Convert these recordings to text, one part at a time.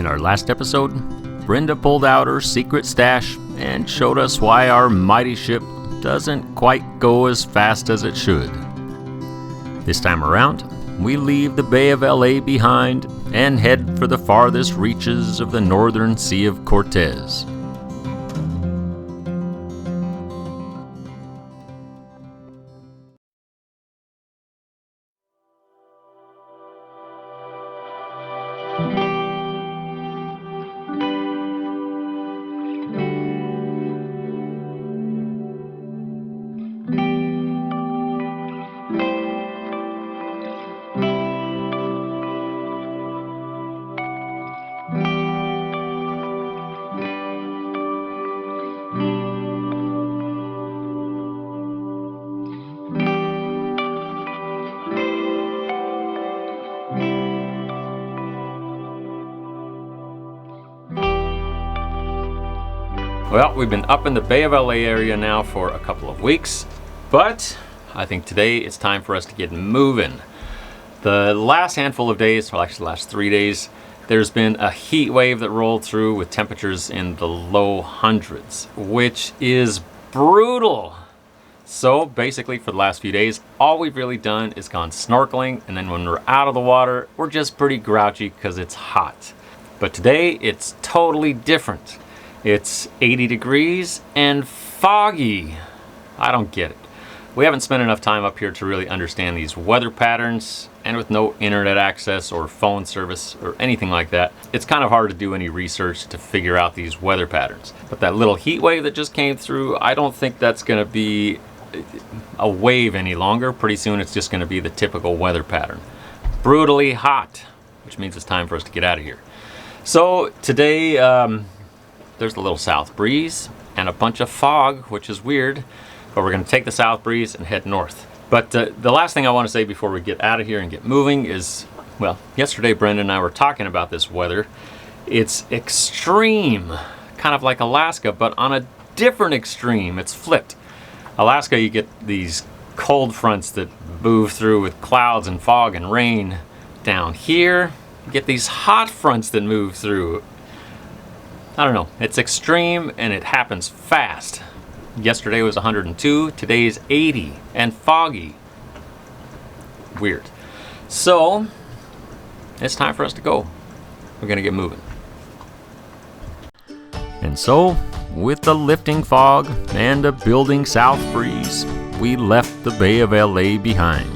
In our last episode, Brenda pulled out her secret stash and showed us why our mighty ship doesn't quite go as fast as it should. This time around, we leave the Bay of LA behind and head for the farthest reaches of the northern Sea of Cortez. Well, we've been up in the Bay of LA area now for a couple of weeks, but I think today it's time for us to get moving. The last handful of days, well actually the last 3 days, there's been a heat wave that rolled through with temperatures in the low hundreds, which is brutal. So basically for the last few days, all we've really done is gone snorkeling, and then when we're out of the water, we're just pretty grouchy because it's hot. But today, it's totally different. It's 80 degrees and foggy. I don't get it. We haven't spent enough time up here to really understand these weather patterns, and with no internet access or phone service or anything like that, it's kind of hard to do any research to figure out these weather patterns. But that little heat wave that just came through, I don't think that's gonna be a wave any longer. Pretty soon it's just gonna be the typical weather pattern. Brutally hot, which means it's time for us to get out of here. So today, there's a little south breeze and a bunch of fog, which is weird, but we're going to take the south breeze and head north. But the last thing I want to say before we get out of here and get moving is, well, yesterday Brenda and I were talking about this weather. It's extreme, kind of like Alaska, but on a different extreme. It's flipped. Alaska, you get these cold fronts that move through with clouds and fog and rain. Down here, you get these hot fronts that move through. I don't know, it's extreme and it happens fast. Yesterday was 102, today's 80 and foggy. Weird. So, it's time for us to go. We're gonna get moving. And so, with the lifting fog and a building south breeze, we left the Bay of LA behind.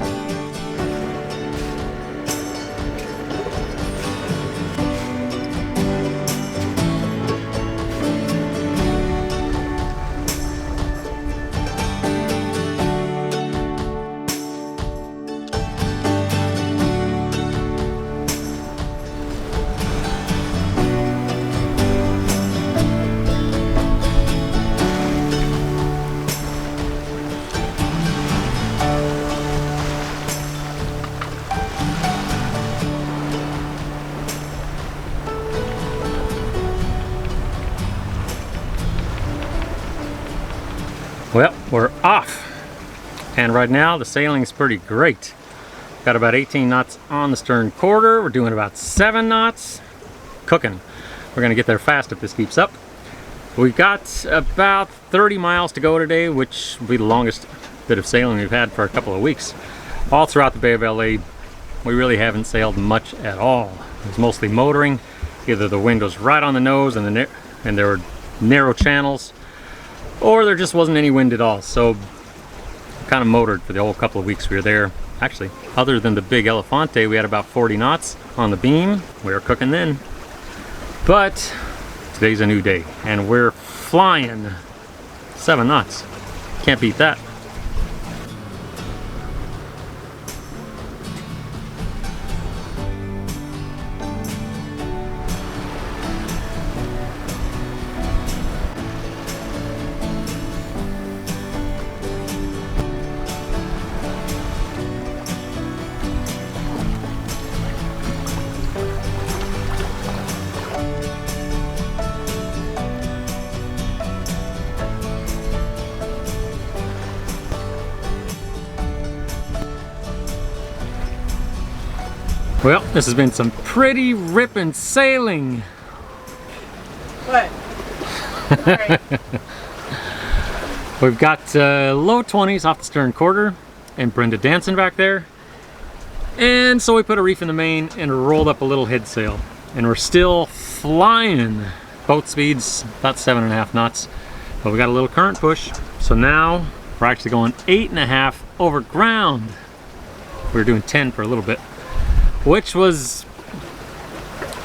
Well, we're off, and right now the sailing is pretty great. Got about 18 knots on the stern quarter. We're doing about 7 knots. Cooking. We're gonna get there fast if this keeps up. We've got about 30 miles to go today, which will be the longest bit of sailing we've had for a couple of weeks. All throughout the Bay of LA, we really haven't sailed much at all. It was mostly motoring. Either the wind was right on the nose and there were narrow channels, or there just wasn't any wind at all. So kind of motored for the whole couple of weeks we were there. Actually, other than the big Elefante, we had about 40 knots on the beam. We were cooking then. But today's a new day, and we're flying 7 knots. Can't beat that. Well, this has been some pretty ripping sailing. What? All right. We've got low 20s off the stern quarter and Brenda dancing back there. And so we put a reef in the main and rolled up a little head sail. And we're still flying. Boat speed's about 7.5 knots. But we got a little current push. So now we're actually going 8.5 over ground. We were doing 10 for a little bit, which was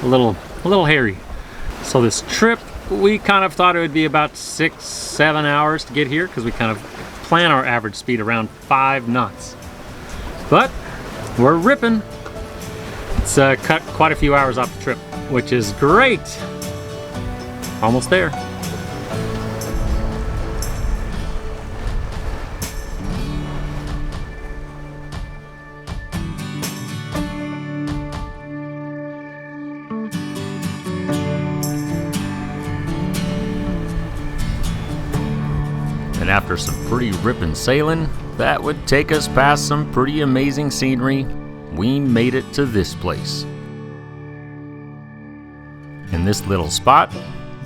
a little hairy. So this trip, we kind of thought it would be about 6-7 hours to get here because we kind of plan our average speed around 5 knots. But we're ripping. It's cut quite a few hours off the trip, which is great. Almost there. And after some pretty ripping sailing, that would take us past some pretty amazing scenery, we made it to this place. In this little spot,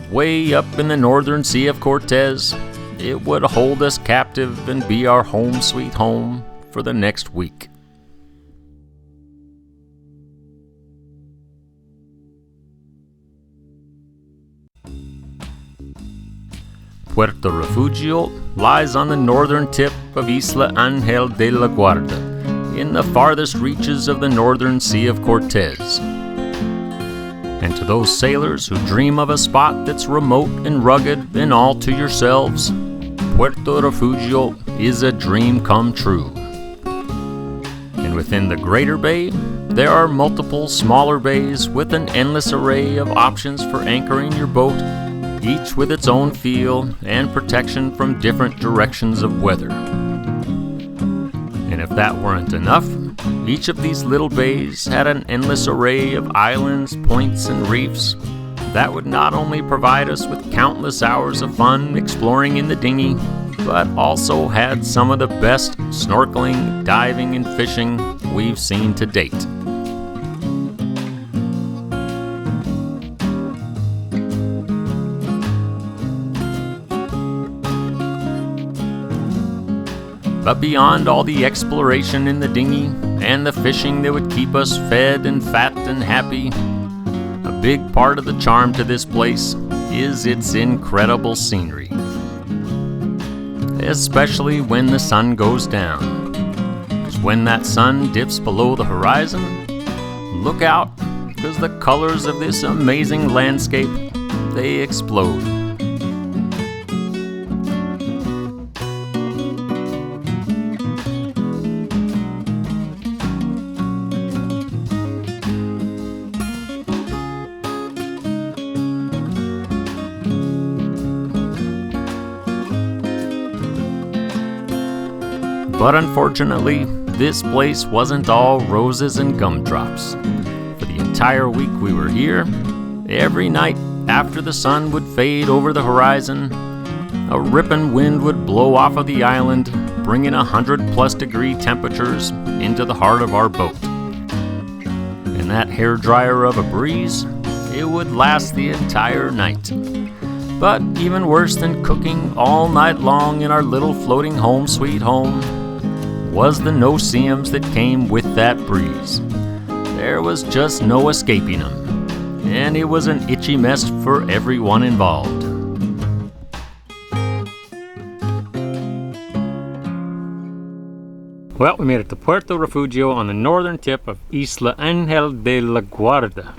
way up in the northern Sea of Cortez, it would hold us captive and be our home sweet home for the next week. Puerto Refugio lies on the northern tip of Isla Ángel de la Guarda, in the farthest reaches of the northern Sea of Cortez. And to those sailors who dream of a spot that's remote and rugged and all to yourselves, Puerto Refugio is a dream come true. And within the greater bay, there are multiple smaller bays with an endless array of options for anchoring your boat, each with its own feel and protection from different directions of weather. And if that weren't enough, each of these little bays had an endless array of islands, points, and reefs that would not only provide us with countless hours of fun exploring in the dinghy, but also had some of the best snorkeling, diving, and fishing we've seen to date. But beyond all the exploration in the dinghy and the fishing that would keep us fed and fat and happy, a big part of the charm to this place is its incredible scenery. Especially when the sun goes down. Because when that sun dips below the horizon, look out, because the colors of this amazing landscape, they explode. But unfortunately, this place wasn't all roses and gumdrops. For the entire week we were here, every night after the sun would fade over the horizon, a ripping wind would blow off of the island, bringing 100+ degree temperatures into the heart of our boat. And that hairdryer of a breeze, it would last the entire night. But even worse than cooking all night long in our little floating home sweet home was the no-see-ums that came with that breeze. There was just no escaping them, and it was an itchy mess for everyone involved. Well, we made it to Puerto Refugio on the northern tip of Isla Ángel de la Guarda.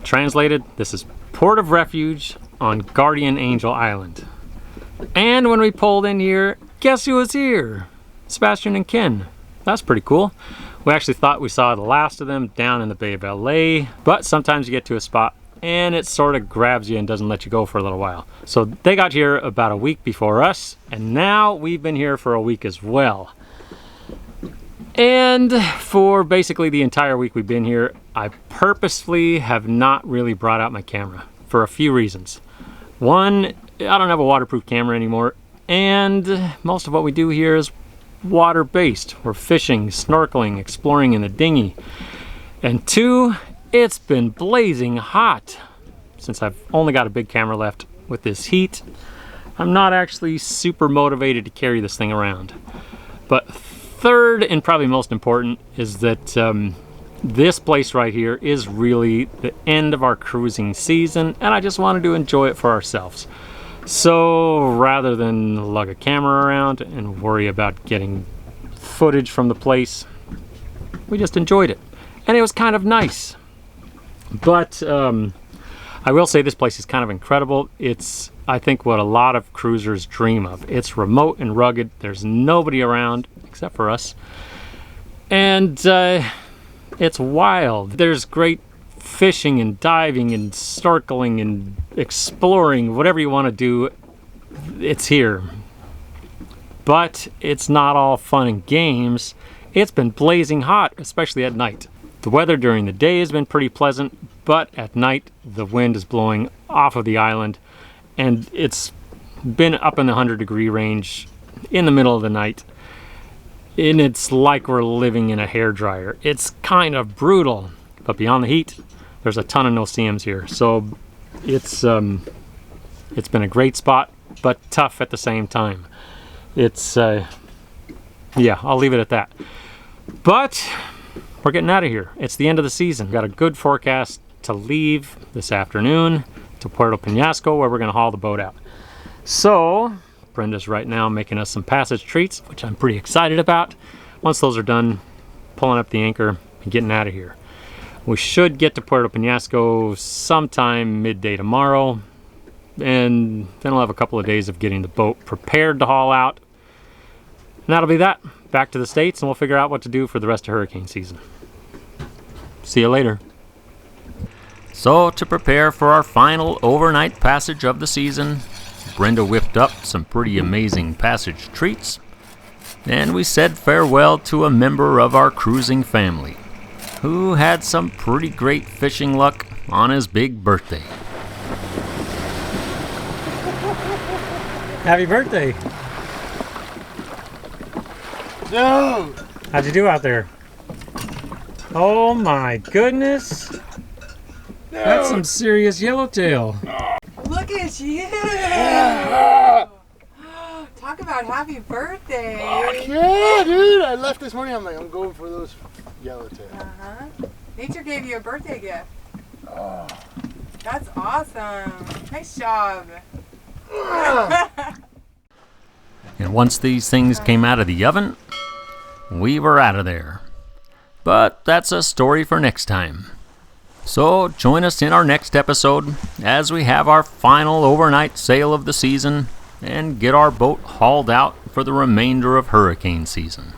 Translated, this is Port of Refuge on Guardian Angel Island. And when we pulled in here, guess who was here? Sebastian and Ken. That's pretty cool. We actually thought we saw the last of them down in the Bay of LA, but sometimes you get to a spot and it sort of grabs you and doesn't let you go for a little while. So they got here about a week before us, and now we've been here for a week as well. And for basically the entire week we've been here, I purposefully have not really brought out my camera for a few reasons. One, I don't have a waterproof camera anymore, and most of what we do here is water-based. We're fishing, snorkeling, exploring in the dinghy. And two, it's been blazing hot. since I've only got a big camera left with this heat, I'm not actually super motivated to carry this thing around. But third, and probably most important, is that this place right here is really the end of our cruising season, and I just wanted to enjoy it for ourselves. So rather than lug a camera around and worry about getting footage from the place, we just enjoyed it. And it was kind of nice. But I will say this place is kind of incredible. It's, I think, what a lot of cruisers dream of. It's remote and rugged. There's nobody around except for us. And it's wild. There's great fishing and diving and snorkeling and exploring. Whatever you want to do, it's here. But it's not all fun and games. It's been blazing hot, especially at night. The weather during the day has been pretty pleasant, but at night the wind is blowing off of the island, and it's been up in the 100-degree range in the middle of the night. And it's like we're living in a hairdryer. It's kind of brutal, but beyond the heat, there's a ton of no-see-ums here. So it's been a great spot, but tough at the same time. It's, yeah, I'll leave it at that. But we're getting out of here. It's the end of the season. Got a good forecast to leave this afternoon to Puerto Penasco, where we're going to haul the boat out. So Brenda's right now making us some passage treats, which I'm pretty excited about. Once those are done, pulling up the anchor and getting out of here. We should get to Puerto Penasco sometime midday tomorrow, and then we'll have a couple of days of getting the boat prepared to haul out. And that'll be that. Back to the States, and we'll figure out what to do for the rest of hurricane season. See you later. So, to prepare for our final overnight passage of the season, Brenda whipped up some pretty amazing passage treats, and we said farewell to a member of our cruising family, who had some pretty great fishing luck on his big birthday. Happy birthday! No! How'd you do out there? Oh my goodness! No. That's some serious yellowtail. Look at you! Talk about happy birthday! Yeah, dude! I left this morning. I'm like, I'm going for those yellowtail. Nature gave you a birthday gift. That's awesome. Nice job. And once these things came out of the oven, we were out of there. But that's a story for next time. So join us in our next episode as we have our final overnight sail of the season and get our boat hauled out for the remainder of hurricane season.